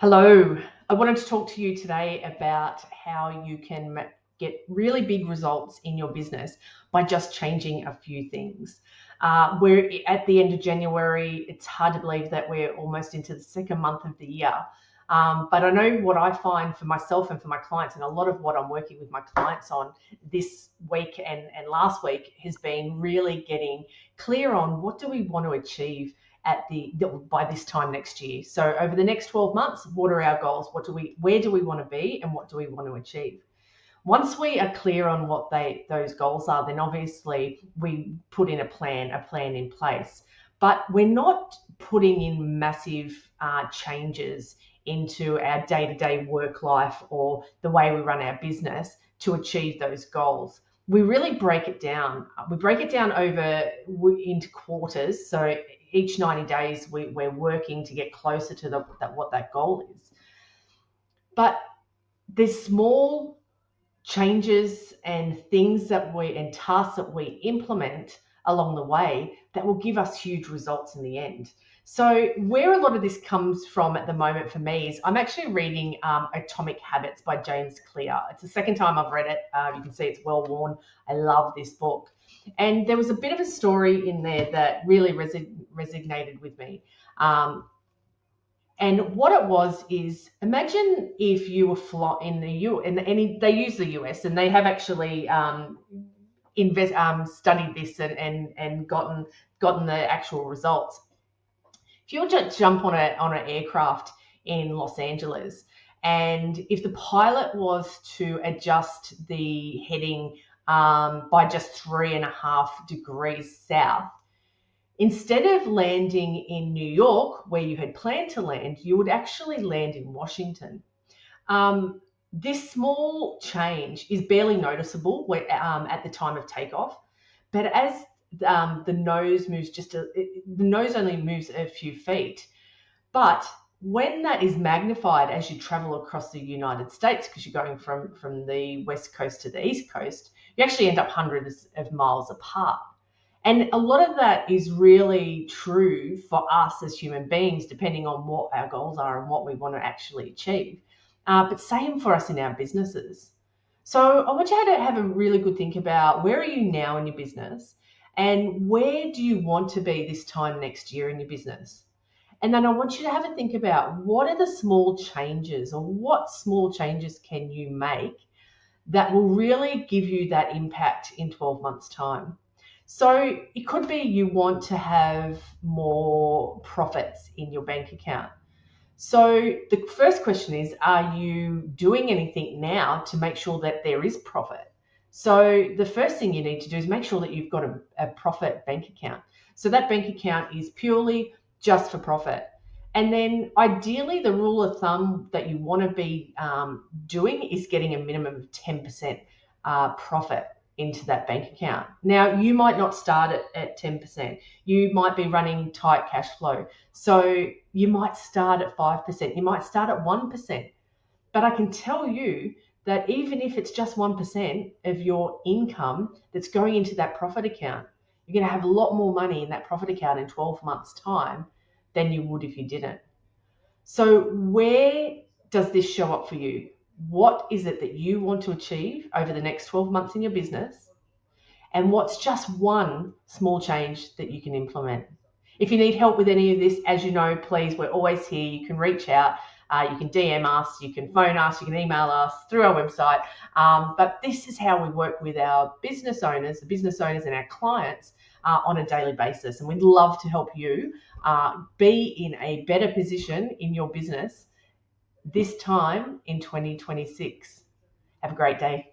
Hello. I wanted to talk to you today about how you can get really big results in your business by just changing a few things. We're at the end of January. It's hard to believe that we're almost into the second month of the year. But I know what I find for myself and for my clients, and a lot of what I'm working with my clients on this week and last week has been really getting clear on what do we want to achieve by this time next year. So over the next 12 months, what are our goals? Where do we want to be, and what do we want to achieve? Once we are clear on what those goals are, then obviously we put in a plan in place. But we're not putting in massive changes into our day-to-day work life or the way we run our business to achieve those goals. We really break it down. We break it down into quarters. So each 90 days, we're working to get closer to what that goal is. But there's small changes and tasks that we implement along the way that will give us huge results in the end. So where a lot of this comes from at the moment for me is I'm actually reading Atomic Habits by James Clear. It's the second time I've read it. You can see it's well worn. I love this book. And there was a bit of a story in there that really resonated with me. And what it was is, imagine if you were in the U, and they use the US, and they have actually studied this and gotten the actual results. If you were to jump on an aircraft in Los Angeles, and if the pilot was to adjust the heading by just 3.5 degrees south, instead of landing in New York, where you had planned to land, you would actually land in Washington. This small change is barely noticeable at the time of takeoff, but as the nose only moves a few feet. But when that is magnified as you travel across the United States, because you're going from the West Coast to the East Coast, you actually end up hundreds of miles apart. And a lot of that is really true for us as human beings, depending on what our goals are and what we want to actually achieve. But same for us in our businesses. So I want you to have a really good think about, where are you now in your business, and where do you want to be this time next year in your business? And then I want you to have a think about, what are the small changes, or what small changes can you make that will really give you that impact in 12 months' time? So it could be you want to have more profits in your bank account. So the first question is, are you doing anything now to make sure that there is profit? So the first thing you need to do is make sure that you've got a profit bank account. So that bank account is purely just for profit. And then ideally, the rule of thumb that you want to be doing is getting a minimum of 10% profit into that bank account. Now, you might not start at 10%. You might be running tight cash flow. So you might start at 5%. You might start at 1%. But I can tell you that even if it's just 1% of your income that's going into that profit account, you're going to have a lot more money in that profit account in 12 months' time than you would if you didn't. So where does this show up for you? What is it that you want to achieve over the next 12 months in your business? And what's just one small change that you can implement? If you need help with any of this, as you know, please, we're always here. You can reach out. You can DM us. You can phone us. You can email us through our website. But this is how we work with our business owners, and our clients on a daily basis. And we'd love to help you be in a better position in your business this time in 2026. Have a great day.